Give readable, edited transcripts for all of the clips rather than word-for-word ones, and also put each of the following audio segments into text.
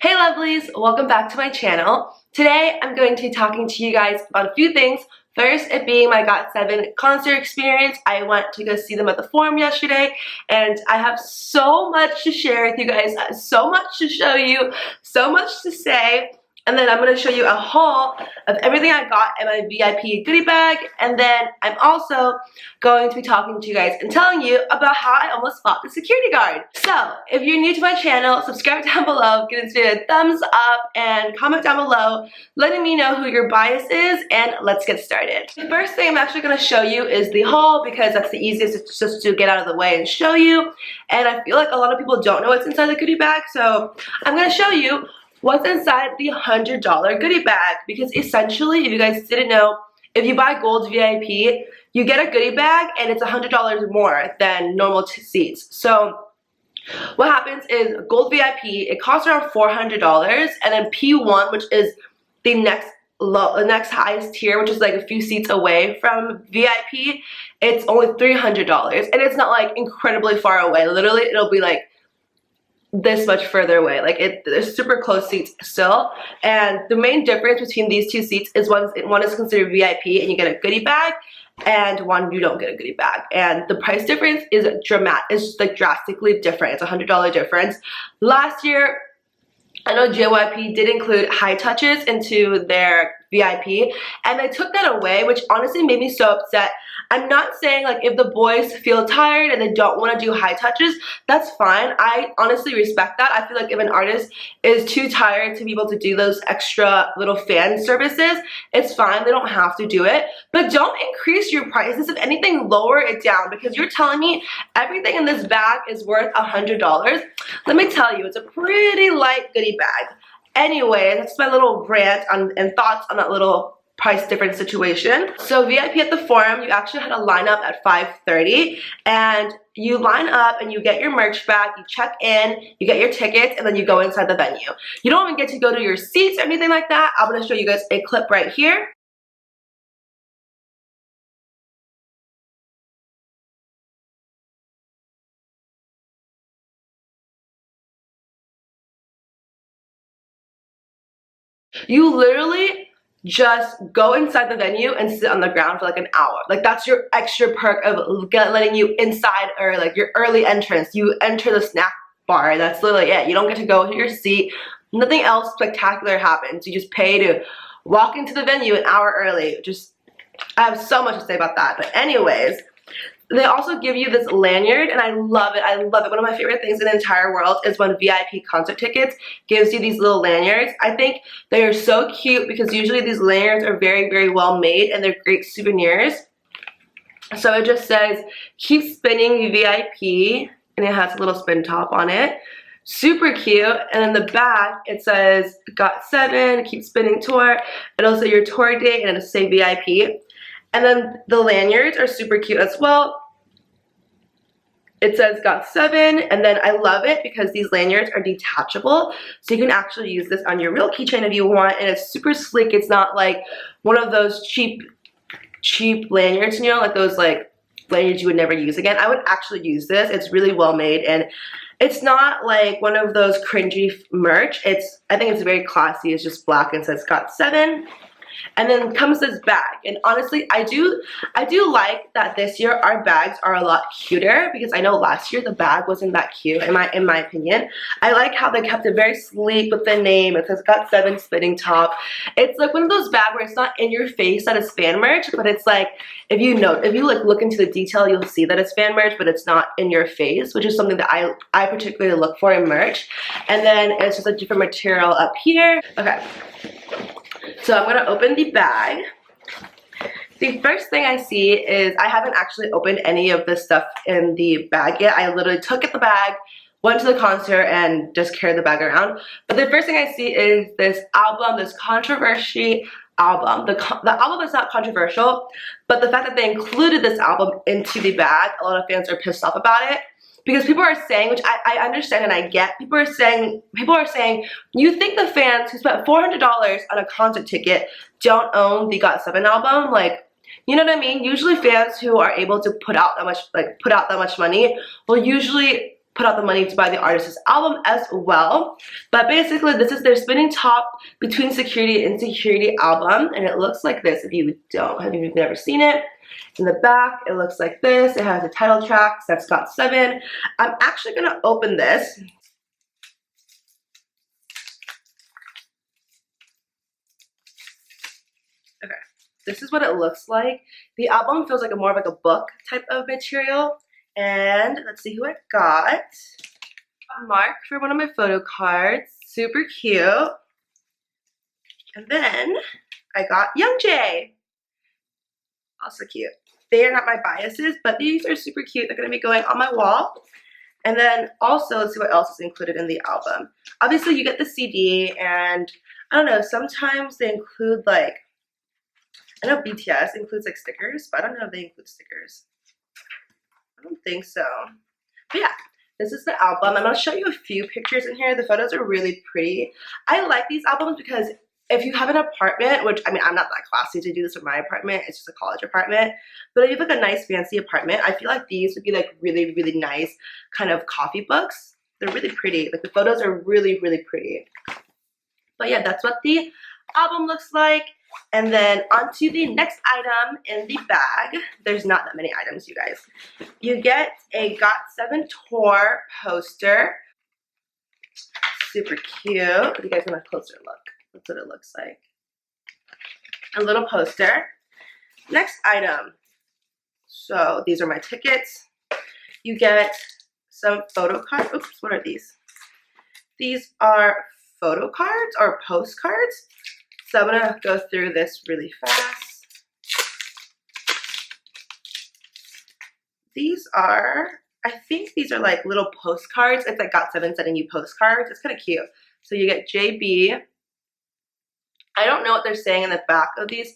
Hey lovelies, welcome back to my channel. Today I'm going to be talking to you guys about a few things. First, it being my GOT7 concert experience. I went to go see them at the Forum yesterday, and I have so much to share with you guys, so much to show you, so much to say. And then I'm going to show you a haul of everything I got in my VIP goodie bag. And then I'm also going to be talking to you guys and telling you about how I almost fought the security guard. So, if you're new to my channel, subscribe down below, give this video a thumbs up, and comment down below letting me know who your bias is, and let's get started. The first thing I'm actually going to show you is the haul because that's the easiest. It's just to get out of the way and show you. And I feel like a lot of people don't know what's inside the goodie bag, so I'm going to show you what's inside the $100 goodie bag, because essentially, if you guys didn't know, if you buy Gold VIP, you get a goodie bag and it's $100 more than normal seats. So what happens is Gold VIP, it costs around $400, and then P1, which is the next highest tier, which is like a few seats away from VIP, it's only $300, and it's not like incredibly far away. Literally, it'll be like this much further away. Like they're super close seats still. And the main difference between these two seats is one is considered VIP and you get a goodie bag, and one you don't get a goodie bag. And the price difference is like drastically different. It's a $100 difference. Last year, I know JYP did include high touches into their VIP, and they took that away, which honestly made me so upset. I'm not saying like if the boys feel tired and they don't want to do high touches, that's fine. I honestly respect that. I feel like if an artist is too tired to be able to do those extra little fan services, it's fine. They don't have to do it. But don't increase your prices. If anything, lower it down, because you're telling me everything in this bag is worth $100. Let me tell you, it's a pretty light goodie bag. Anyway, that's my little rant and thoughts on that little price difference situation. So VIP at the Forum, you actually had a lineup at 5:30, and you line up and you get your merch bag, you check in, you get your tickets, and then you go inside the venue. You don't even get to go to your seats or anything like that. I'm going to show you guys a clip right here. You literally just go inside the venue and sit on the ground for like an hour. Like that's your extra perk of letting you inside, or like your early entrance. You enter the snack bar. That's literally it. You don't get to go to your seat. Nothing else spectacular happens. You just pay to walk into the venue an hour early. I have so much to say about that. But anyways, they also give you this lanyard, and I love it. I love it. One of my favorite things in the entire world is when VIP concert tickets gives you these little lanyards. I think they are so cute because usually these lanyards are very, very well made, and they're great souvenirs. So it just says, keep spinning VIP, and it has a little spin top on it. Super cute. And in the back, it says GOT7, keep spinning tour, and also your tour date, and it'll say VIP. And then the lanyards are super cute as well. It says GOT7, and then I love it because these lanyards are detachable, so you can actually use this on your real keychain if you want, and it's super sleek. It's not like one of those cheap lanyards, you know, like those like lanyards you would never use again. I would actually use this. It's really well made, and it's not like one of those cringy merch. I think it's very classy. It's just black and says GOT7. And then comes this bag, and honestly, I do like that this year our bags are a lot cuter, because I know last year the bag wasn't that cute in my opinion. I like how they kept it very sleek with the name. It says GOT7 spinning top. It's like one of those bags where it's not in your face that it's fan merch, but it's like if you like look into the detail, you'll see that it's fan merch, but it's not in your face, which is something that I particularly look for in merch. And then it's just a different material up here. Okay. So I'm going to open the bag. The first thing I see is I haven't actually opened any of this stuff in the bag yet. I literally took the bag, went to the concert, and just carried the bag around. But the first thing I see is this album, this controversy album. The album is not controversial, but the fact that they included this album into the bag, a lot of fans are pissed off about it. Because people are saying, which I understand and I get, people are saying, you think the fans who spent $400 on a concert ticket don't own the GOT7 album? Like, you know what I mean? Usually fans who are able to put out that much money will usually put out the money to buy the artist's album as well. But basically, this is their spinning top between security and security album, and it looks like this. If you've never seen it. In the back, it looks like this. It has the title tracks. That's GOT7. I'm actually gonna open this. Okay, this is what it looks like. The album feels like more of like a book type of material. And let's see who I got. A mark for one of my photo cards. Super cute. And then I got Youngjae. Also cute. They are not my biases, but these are super cute. They're going to be going on my wall. And then also, let's see what else is included in the album. Obviously, you get the CD, and I don't know, sometimes they include like, I know BTS includes like stickers, but I don't know if they include stickers. I don't think so. But yeah, this is the album. I'm going to show you a few pictures in here. The photos are really pretty. I like these albums because if you have an apartment, which, I mean, I'm not that classy to do this with my apartment. It's just a college apartment. But if you have like a nice fancy apartment, I feel like these would be like really, really nice kind of coffee books. They're really pretty. Like the photos are really, really pretty. But yeah, that's what the album looks like. And then onto the next item in the bag. There's not that many items, you guys. You get a GOT7 tour poster. Super cute. If you guys want a closer look. That's what it looks like. A little poster. Next item. So these are my tickets. You get some photo cards. Oops, what are these? These are photo cards or postcards. So I'm gonna go through this really fast. These are, I think these are like little postcards. It's like GOT7 sending you postcards. It's kind of cute. So you get JB. I don't know what they're saying in the back of these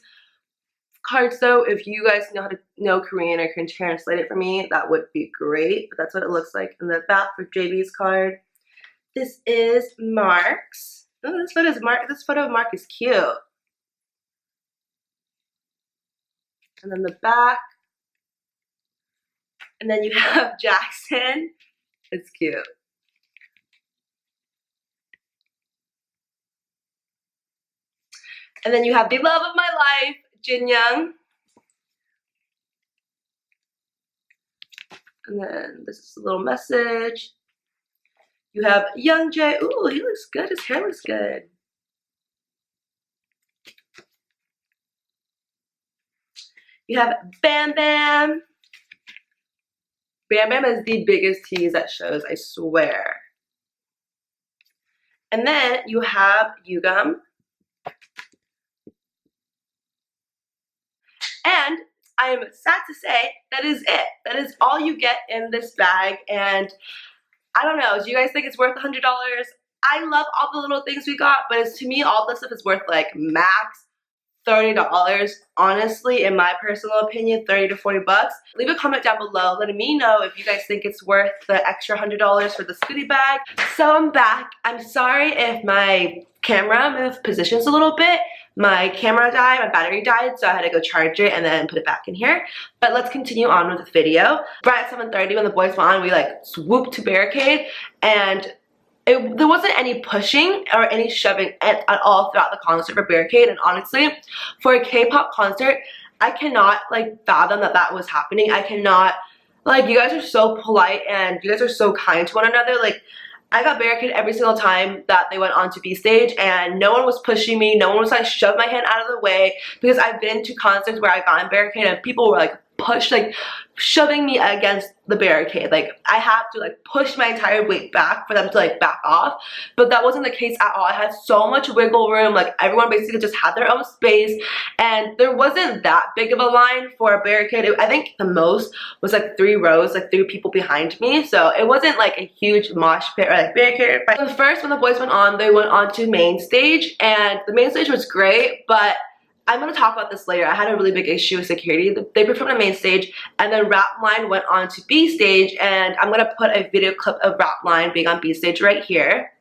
cards though. If you guys know how to know Korean or can translate it for me, that would be great. But that's what it looks like in the back for JB's card. This is Mark's. Oh, this photo of Mark is cute. And then the back. And then you have Jackson. It's cute. And then you have the love of my life, Jinyoung. And then this is a little message. You have Youngjae. Ooh, he looks good. His hair looks good. You have Bam Bam. Bam Bam is the biggest tease that shows, I swear. And then you have Yugyeom. And I am sad to say that is it. That is all you get in this bag. And I don't know, do you guys think it's worth $100? I love all the little things we got, but to me, all this stuff is worth like max $30. Honestly, in my personal opinion, 30 to 40 bucks. Leave a comment down below letting me know if you guys think it's worth the extra $100 for this goodie bag. So I'm back. I'm sorry if my camera moved positions a little bit. My camera died, my battery died, so I had to go charge it and then put it back in here. But let's continue on with the video. Right at 7:30 when the boys went on, we like swooped to barricade, and there wasn't any pushing or any shoving at all throughout the concert for barricade. And honestly, for a K-pop concert, I cannot like fathom that that was happening. I cannot, like, you guys are so polite and you guys are so kind to one another. Like, I got barricaded every single time that they went on to B stage, and no one was pushing me. No one was like shove my hand out of the way, because I've been to concerts where I got barricaded and people were like pushed, like shoving me against the barricade. Like I have to like push my entire weight back for them to like back off, but that wasn't the case at all. I had so much wiggle room. Like everyone basically just had their own space, and there wasn't that big of a line for a barricade. I think the most was like 3 rows, like 3 people behind me, so it wasn't like a huge mosh pit or like barricade. So first, when the boys went on, they went on to main stage, and the main stage was great, but I'm going to talk about this later. I had a really big issue with security. They performed on main stage, and then Rap Line went on to B stage, and I'm going to put a video clip of Rap Line being on B stage right here.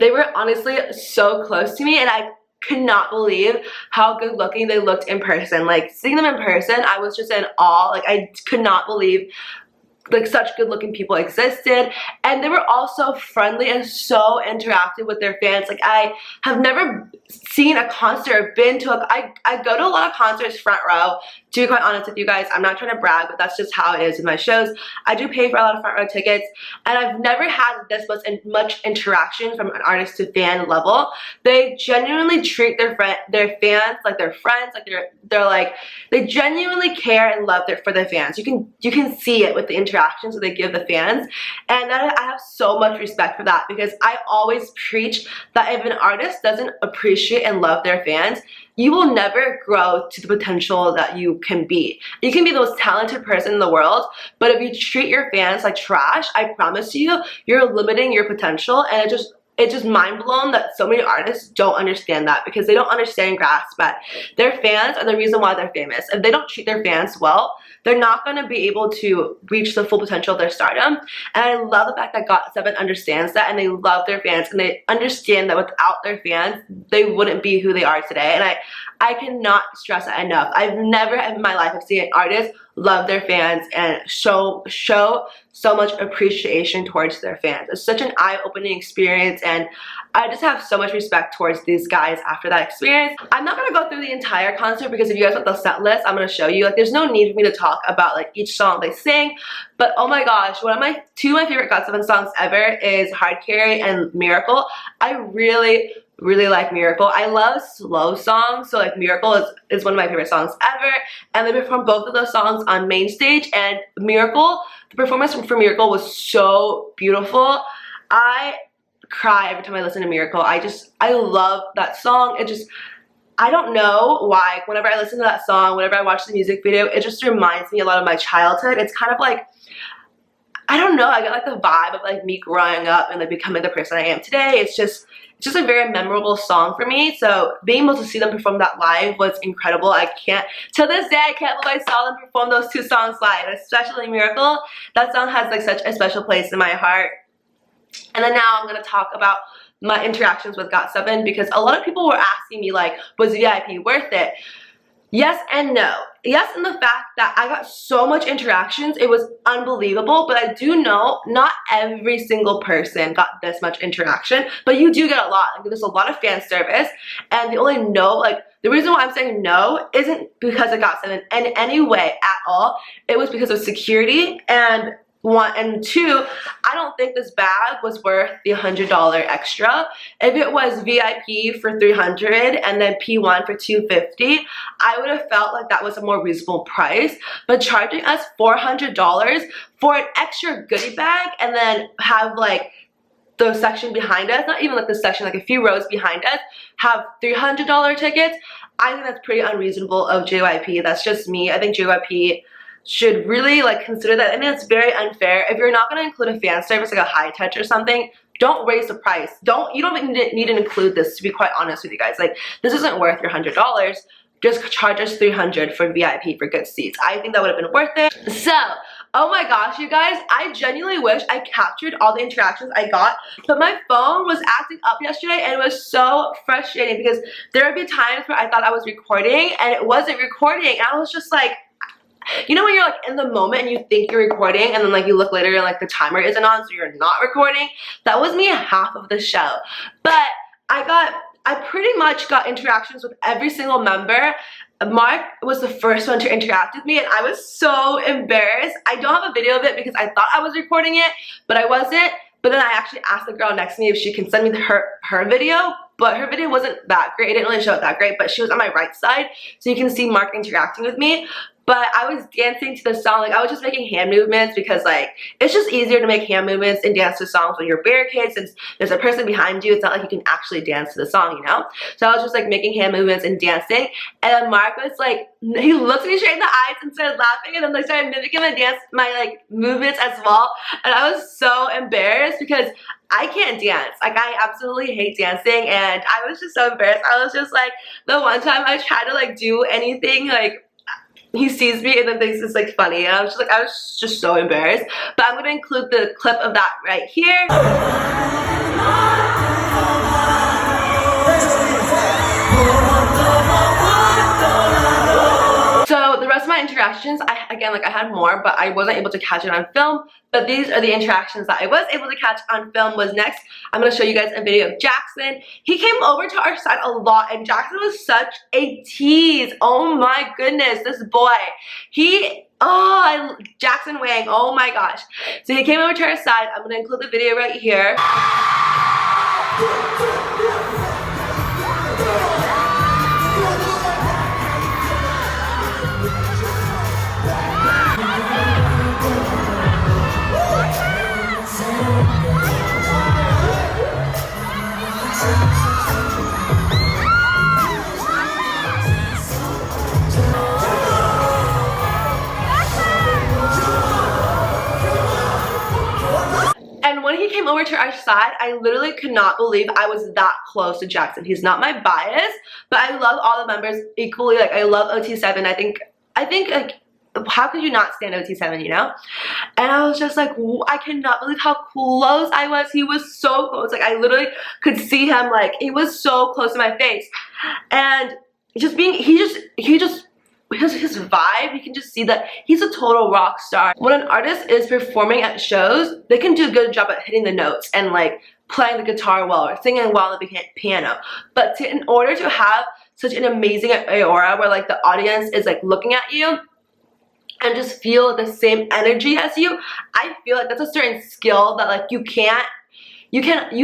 They were honestly so close to me, and I could not believe how good looking they looked in person. Like, seeing them in person, I was just in awe. Like, I could not believe like such good looking people existed, and they were also friendly and so interactive with their fans. Like, I have never seen a concert or been to I go to a lot of concerts front row, to be quite honest with you guys. I'm not trying to brag, but that's just how it is in my shows. I do pay for a lot of front row tickets, and I've never had this much interaction from an artist to fan level. They genuinely treat their fans like their friends, like they're like, they genuinely care and love for their fans. You can see it with the interactions that they give the fans, and I have so much respect for that, because I always preach that if an artist doesn't appreciate and love their fans, you will never grow to the potential that you can be. You can be the most talented person in the world, but if you treat your fans like trash, I promise you, you're limiting your potential. And it's just mind blown that so many artists don't understand that, because they don't understand and grasp that their fans are the reason why they're famous. If they don't treat their fans well, they're not going to be able to reach the full potential of their stardom. And I love the fact that GOT7 understands that, and they love their fans, and they understand that without their fans, they wouldn't be who they are today. And I cannot stress that enough. I've never in my life have seen an artist love their fans and show so much appreciation towards their fans. It's such an eye-opening experience, and I just have so much respect towards these guys after that experience. I'm not gonna go through the entire concert, because if you guys want the set list, I'm gonna show you. Like, there's no need for me to talk about like each song they sing, but oh my gosh, two of my favorite GOT7 songs ever is Hard Carry and Miracle. I really like Miracle. I love slow songs, so like Miracle is one of my favorite songs ever, and they performed both of those songs on main stage. And Miracle, the performance for Miracle was so beautiful. I cry every time I listen to Miracle. I love that song. I don't know why, whenever I listen to that song, whenever I watch the music video, it just reminds me a lot of my childhood. It's kind of like, I don't know, I get like the vibe of like me growing up and like becoming the person I am today. It's just a very memorable song for me. So being able to see them perform that live was incredible. To this day, I can't believe I saw them perform those two songs live, especially Miracle. That song has like such a special place in my heart. And then now I'm gonna talk about my interactions with GOT7, because a lot of people were asking me like, was VIP worth it? Yes and no. Yes, in the fact that I got so much interactions, it was unbelievable, but I do know not every single person got this much interaction, but you do get a lot. Like, there's a lot of fan service, and the only no, like, the reason why I'm saying no isn't because of GOT7 in any way at all. It was because of security, and one, and two, I don't think this bag was worth the $100 extra. If it was VIP for $300 and then P1 for $250, I would have felt like that was a more reasonable price. But charging us $400 for an extra goodie bag, and then have like the section behind us, not even like the section, like a few rows behind us, have $300 tickets, I think that's pretty unreasonable of JYP. That's just me. I think JYP should really like consider that. I mean, it's very unfair. If you're not going to include a fan service like a high touch or something, don't raise the price. You don't need to include this, to be quite honest with you guys. Like, this isn't worth your $100. Just charge us $300 for VIP for good seats. I think that would have been worth it. So, oh my gosh, you guys, I genuinely wish I captured all the interactions I got, but my phone was acting up yesterday, and it was so frustrating because there would be times where I thought I was recording and it wasn't recording. And I was just like, you know when you're like in the moment and you think you're recording, and then like you look later and like the timer isn't on, so you're not recording? That was me half of the show. But I pretty much got interactions with every single member. Mark was the first one to interact with me, and I was so embarrassed. I don't have a video of it because I thought I was recording it, but I wasn't. But then I actually asked the girl next to me if she can send me her video, but her video wasn't that great. It didn't really show it that great, but she was on my right side, so you can see Mark interacting with me. But I was dancing to the song, like I was just making hand movements, because like it's just easier to make hand movements and dance to songs when you're barricaded, since there's a person behind you. It's not like you can actually dance to the song, you know? So I was just like making hand movements and dancing, and then Mark was like, he looked me straight in the eyes and started laughing, and then like started mimicking my like movements as well. And I was so embarrassed because I can't dance. Like, I absolutely hate dancing, and I was just so embarrassed. I was just like, the one time I tried to like do anything, like he sees me and then thinks it's like funny, and I was just so embarrassed. But I'm gonna include the clip of that right here. my interactions. Again, like I had more, but I wasn't able to catch it on film. But these are the interactions that I was able to catch on film. Was next, I'm going to show you guys a video of Jackson. He came over to our side a lot, and Jackson was such a tease. Oh my goodness, this boy. Jackson Wang, oh my gosh. So he came over to our side. I'm going to include the video right here. When he came over to our side, I literally could not believe I was that close to Jackson. He's not my bias, but I love all the members equally. Like, I love OT7. I think like, how could you not stand OT7, you know? And I was just like, I cannot believe how close I was. He was so close. Like, I literally could see him. Like, he was so close to my face. And just being, his vibe, you can just see that he's a total rock star. When an artist is performing at shows, they can do a good job at hitting the notes and like playing the guitar well or singing well on the piano. But in order to have such an amazing aura where like the audience is like looking at you and just feel the same energy as you, I feel like that's a certain skill that like you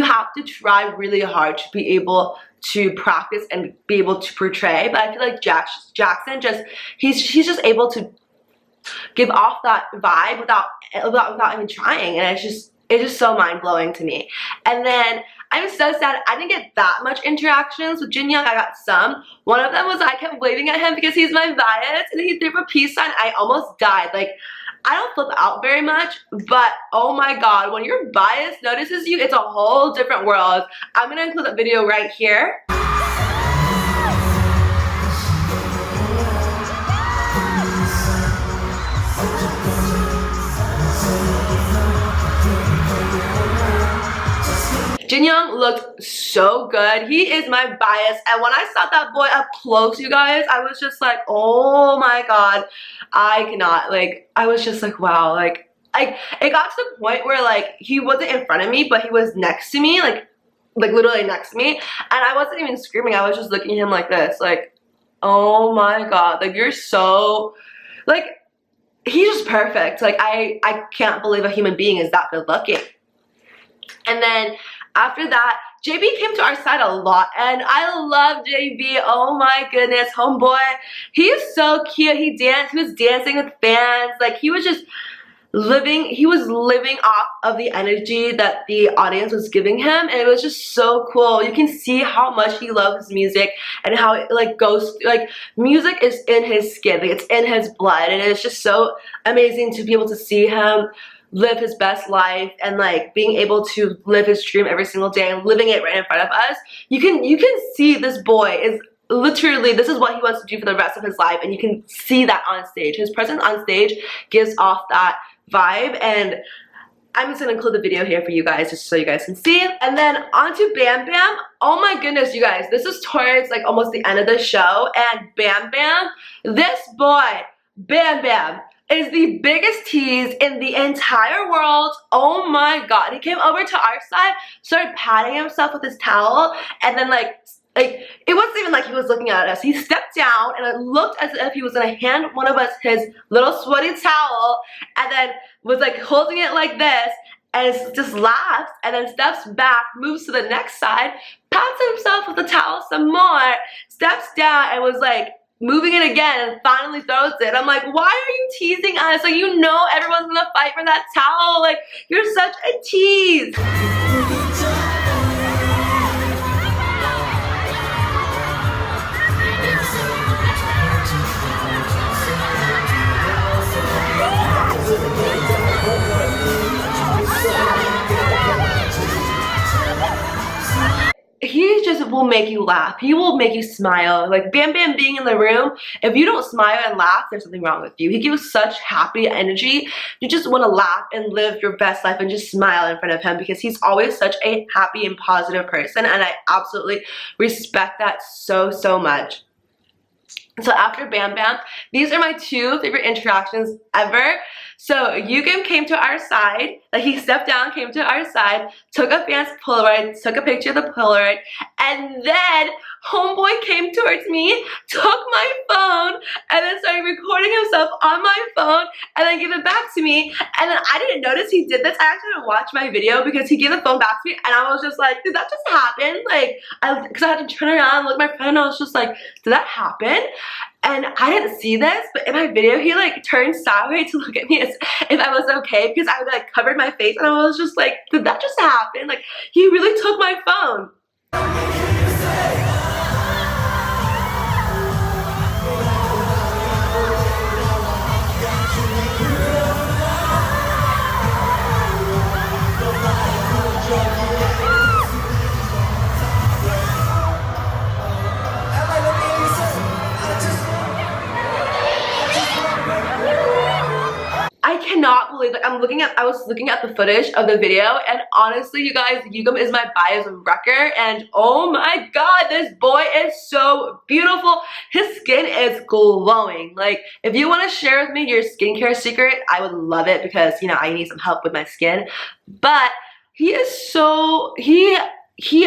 have to try really hard to be able to practice and be able to portray. But I feel like Jackson he's just able to give off that vibe without even trying, and it's just so mind-blowing to me. And then I'm so sad I didn't get that much interactions with Jin Young. I got some. One of them was I kept waving at him because he's my bias, and he threw a peace sign. I almost died. Like, I don't flip out very much, but oh my god, when your bias notices you, it's a whole different world. I'm gonna include that video right here. Jin Young looked so good. He is my bias, and when I saw that boy up close, you guys, I was just like, oh my god, I cannot. Like, I was just like, wow. Like it got to the point where like he wasn't in front of me, but he was next to me, like literally next to me, and I wasn't even screaming. I was just looking at him like this, like, oh my god, like you're so, like, he's just perfect. Like I can't believe a human being is that good looking. And then after that, JB came to our side a lot, and I love JB. Oh my goodness, homeboy. He is so cute. He was dancing with fans. Like, he was just living off of the energy that the audience was giving him, and it was just so cool. You can see how much he loves music and how it like goes, like, music is in his skin, like it's in his blood, and it's just so amazing to be able to see him live his best life and like being able to live his dream every single day and living it right in front of us. You can see this boy is literally, this is what he wants to do for the rest of his life, and you can see that on stage. His presence on stage gives off that vibe, and I'm just gonna include the video here for you guys just so you guys can see. And then on to Bam Bam. Oh my goodness, you guys, this is towards like almost the end of the show, and Bam Bam, this boy, Bam Bam, is the biggest tease in the entire world. Oh my god. He came over to our side, started patting himself with his towel, and then like it wasn't even like he was looking at us. He stepped down, and it looked as if he was gonna hand one of us his little sweaty towel, and then was like holding it like this, and just laughs, and then steps back, moves to the next side, pats himself with the towel some more, steps down, and was like moving it again, and finally throws it. I'm like, why are you teasing us? Like, you know everyone's gonna fight for that towel. Like, you're such a tease. He just will make you laugh. He will make you smile. Like, Bam Bam being in the room, if you don't smile and laugh, there's something wrong with you. He gives such happy energy. You just want to laugh and live your best life and just smile in front of him, because he's always such a happy and positive person, and I absolutely respect that so, so much. So after Bam Bam, these are my two favorite interactions ever. So Yugyeom came to our side, like he stepped down, came to our side, took a fan's Polaroid, took a picture of the Polaroid, and then homeboy came towards me, took my phone, and then started recording himself on my phone, and then gave it back to me. And then I didn't notice he did this. I actually didn't watch my video because he gave the phone back to me, and I was just like, did that just happen? Like, because I had to turn around and look at my friend, and I was just like, did that happen? And I didn't see this, but in my video, he like turned sideways to look at me as if I was okay because I like covered my face, and I was just like, did that just happen? Like, he really took my phone. I cannot believe, like, I was looking at the footage of the video, and honestly, you guys, Yugyeom is my bias wrecker, and oh my god, this boy is so beautiful. His skin is glowing. Like, if you want to share with me your skincare secret, I would love it because, you know, I need some help with my skin. But he is so, he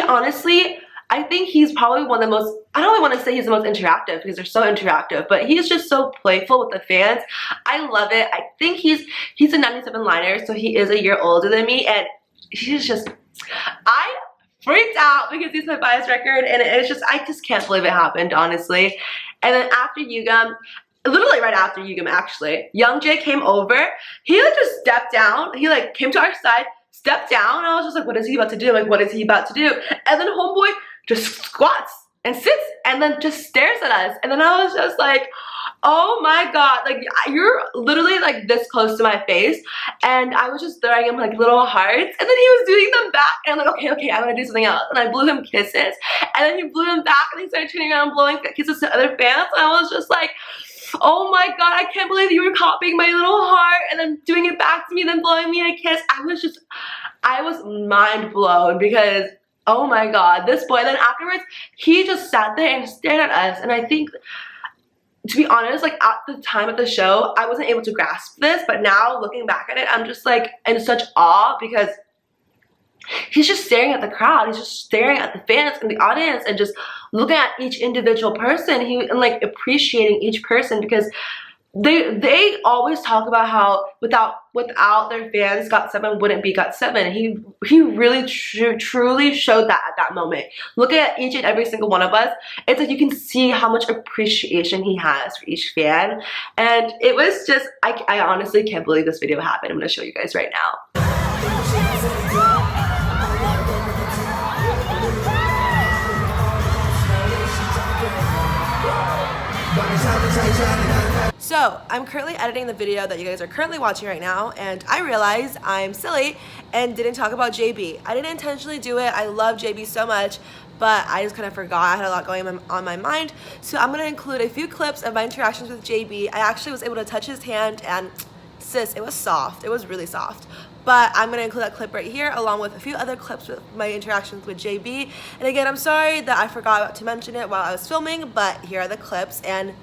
honestly, I think he's probably one of the most, I don't really want to say he's the most interactive because they're so interactive, but he's just so playful with the fans. I love it. I think he's a 97 liner, so he is a year older than me, and he's just, I freaked out because he's my bias record, and it's just, I just can't believe it happened, honestly. And then after Yugyeom, literally right after Yugyeom actually, Youngjae came over. He like just stepped down. He like came to our side, stepped down, and I was just like, what is he about to do? Like, what is he about to do? And then homeboy just squats and sits and then just stares at us, and then I was just like, oh my god, like, you're literally like this close to my face, and I was just throwing him like little hearts, and then he was doing them back, and I'm like, okay, I'm gonna do something else, and I blew him kisses, and then he blew them back, and he started turning around and blowing kisses to other fans, and I was just like, oh my god, I can't believe you were copying my little heart and then doing it back to me, then blowing me a kiss. I was mind blown because, oh my god, this boy. Then afterwards, he just sat there and stared at us, and I think, to be honest, like, at the time of the show, I wasn't able to grasp this, but now looking back at it, I'm just like in such awe because he's just staring at the crowd. He's just staring at the fans and the audience and just looking at each individual person and like appreciating each person, because they always talk about how without their fans, GOT7 wouldn't be GOT7. He really truly showed that at that moment. Looking at each and every single one of us, it's like you can see how much appreciation he has for each fan, and it was just, I honestly can't believe this video happened. I'm gonna show you guys right now. So, I'm currently editing the video that you guys are currently watching right now, and I realized I'm silly and didn't talk about JB. I didn't intentionally do it. I love JB so much, but I just kind of forgot. I had a lot going on my mind. So I'm going to include a few clips of my interactions with JB. I actually was able to touch his hand, and sis, it was soft. It was really soft. But I'm going to include that clip right here along with a few other clips with my interactions with JB. And again, I'm sorry that I forgot to mention it while I was filming, but here are the clips. And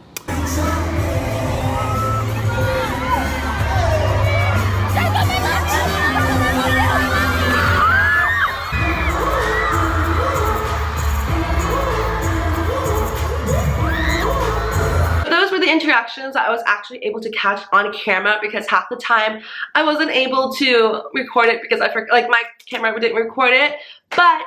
interactions that I was actually able to catch on camera, because half the time I wasn't able to record it because I forgot, like, my camera didn't record it. But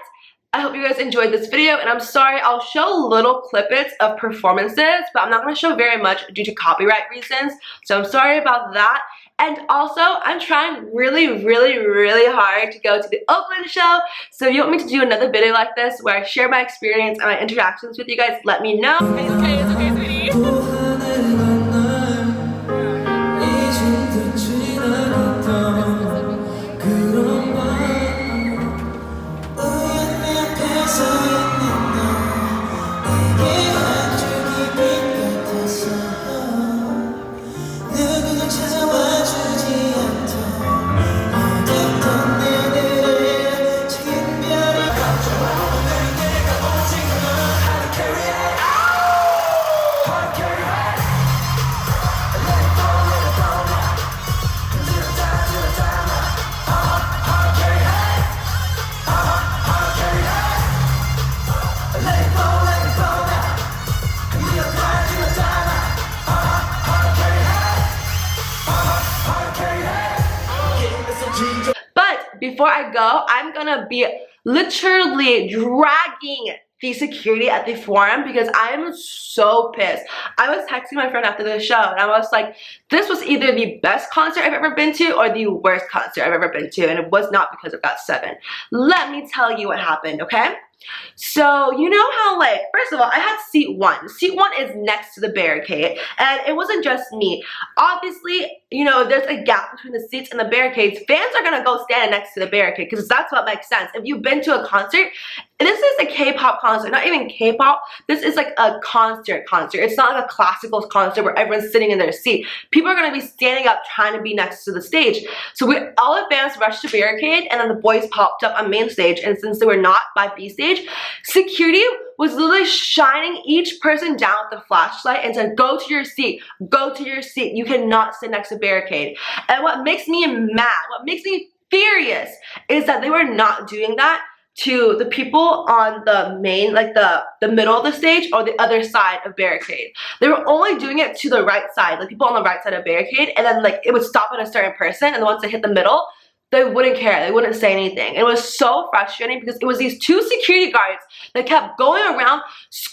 I hope you guys enjoyed this video, and I'm sorry, I'll show little clippets of performances, but I'm not going to show very much due to copyright reasons, so I'm sorry about that. And also, I'm trying really hard to go to the Oakland show, so if you want me to do another video like this where I share my experience and my interactions with you guys, let me know. It's okay, sweetie. before I go, I'm gonna be literally dragging the security at the forum because I'm so pissed. I was texting my friend after the show and I was like, this was either the best concert I've ever been to or the worst concert I've ever been to, and it was not because of GOT7. Let me tell you what happened, okay? So you know how, like, first of all, I had seat 1. Seat 1 is next to the barricade, and it wasn't just me. Obviously, you know, there's a gap between the seats and the barricades. Fans are gonna go stand next to the barricade because that's what makes sense. If you've been to a concert, this is a K-pop concert, not even K-pop. This is like a concert. It's not like a classical concert where everyone's sitting in their seat. People are gonna be standing up trying to be next to the stage. So all the fans rushed to barricade, and then the boys popped up on main stage, and since they were not by B stage, security was literally shining each person down with the flashlight and said, go to your seat, go to your seat. You cannot sit next to barricade. And what makes me mad, what makes me furious is that they were not doing that to the people on the main, like the middle of the stage or the other side of barricade. They were only doing it to the right side, like people on the right side of barricade, and then like it would stop at a certain person, and the ones that hit the middle, they wouldn't care. They wouldn't say anything. It was so frustrating because it was these 2 security guards that kept going around.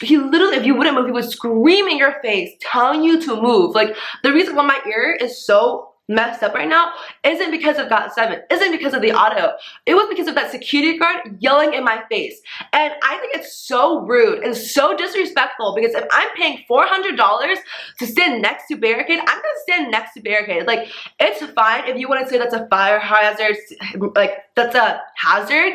He literally, if you wouldn't move, he would scream in your face, telling you to move. Like, the reason why my ear is so messed up right now isn't because of GOT7, isn't because of the audio. It was because of that security guard yelling in my face. And I think it's so rude and so disrespectful because if I'm paying $400 to stand next to barricade, I'm gonna stand next to barricade. Like, it's fine if you want to say that's a fire hazard, like that's a hazard.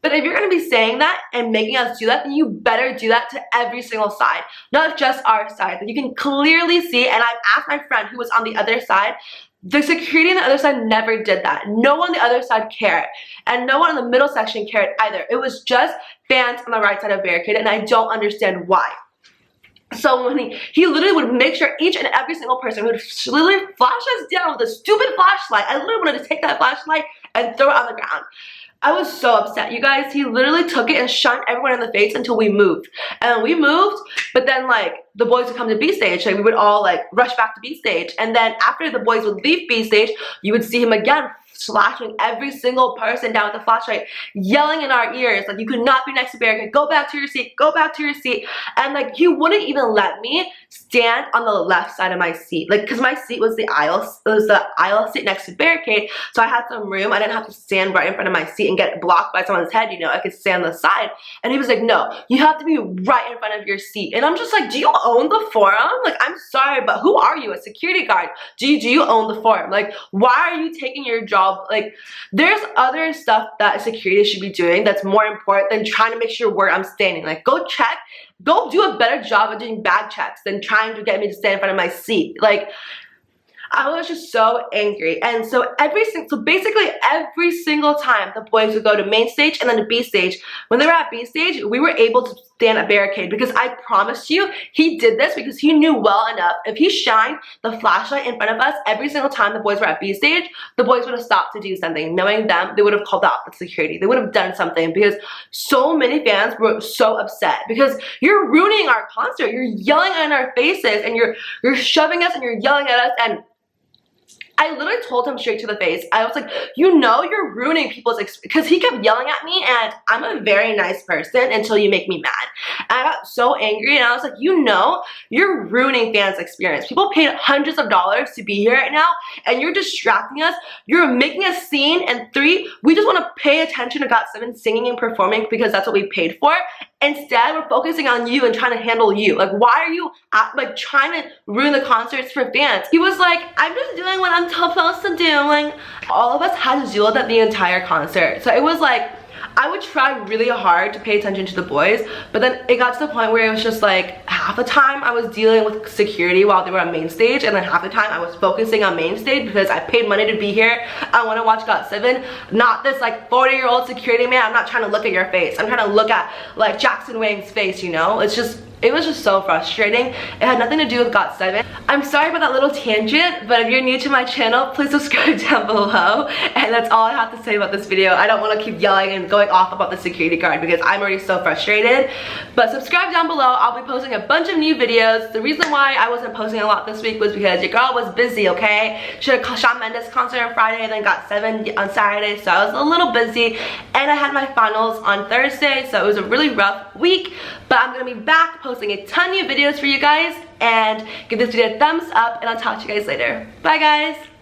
But if you're going to be saying that and making us do that, then you better do that to every single side, not just our side. You can clearly see, and I've asked my friend who was on the other side, the security on the other side never did that. No one on the other side cared. And no one in the middle section cared either. It was just fans on the right side of barricade, and I don't understand why. So when he literally would make sure each and every single person would literally flash us down with a stupid flashlight. I literally wanted to take that flashlight and throw it on the ground. I was so upset, you guys. He literally took it and shined everyone in the face until we moved. And we moved, but then like the boys would come to B stage, like we would all like rush back to B stage. And then after the boys would leave B stage, you would see him again slashing every single person down with the flashlight, yelling in our ears like, you could not be next to barricade, go back to your seat, go back to your seat. And like he wouldn't even let me stand on the left side of my seat, like because my seat was the aisle, it was the aisle seat next to barricade, so I had some room. I didn't have to stand right in front of my seat and get blocked by someone's head, you know. I could stand on the side. And he was like, no, you have to be right in front of your seat. And I'm just like, do you own the forum? Like, I'm sorry, but who are you, a security guard? Do you own the forum? Like, why are you taking your job? Like, there's other stuff that security should be doing that's more important than trying to make sure where I'm standing. Like, go check, go do a better job of doing bag checks than trying to get me to stand in front of my seat. Like, I was just so angry. And so basically every single time the boys would go to main stage and then to B stage, when they were at B stage, we were able to stand at barricade because I promise you, he did this because he knew well enough. If he shined the flashlight in front of us every single time the boys were at B stage, the boys would have stopped to do something. Knowing them, they would have called out the security. They would have done something because so many fans were so upset because you're ruining our concert. You're yelling in our faces and you're shoving us and you're yelling at us. And I literally told him straight to the face. I was like, you know you're ruining people's experience, because he kept yelling at me, and I'm a very nice person until you make me mad. And I got so angry, and I was like, you know you're ruining fans' experience. People paid hundreds of dollars to be here right now, and you're distracting us. You're making a scene, and 3, we just want to pay attention to GOT7 singing and performing because that's what we paid for. Instead, we're focusing on you and trying to handle you. Like, why are you like trying to ruin the concerts for fans? He was like, I'm just doing what I'm supposed to do. Like, all of us had to deal with that the entire concert. So it was like, I would try really hard to pay attention to the boys, but then it got to the point where it was just like half the time I was dealing with security while they were on main stage, and then half the time I was focusing on main stage because I paid money to be here. I want to watch GOT7, not this like 40-year-old security man. I'm not trying to look at your face. I'm trying to look at like Jackson Wang's face, you know? It's just, it was just so frustrating. It had nothing to do with GOT7. I'm sorry about that little tangent, but if you're new to my channel, please subscribe down below. And that's all I have to say about this video. I don't want to keep yelling and going off about the security guard because I'm already so frustrated. But subscribe down below. I'll be posting a bunch of new videos. The reason why I wasn't posting a lot this week was because your girl was busy, okay? She had a Shawn Mendes concert on Friday and then GOT7 on Saturday, so I was a little busy. And I had my finals on Thursday, so it was a really rough week. But I'm gonna be back posting a ton of new videos for you guys, and give this video a thumbs up, and I'll talk to you guys later. Bye guys!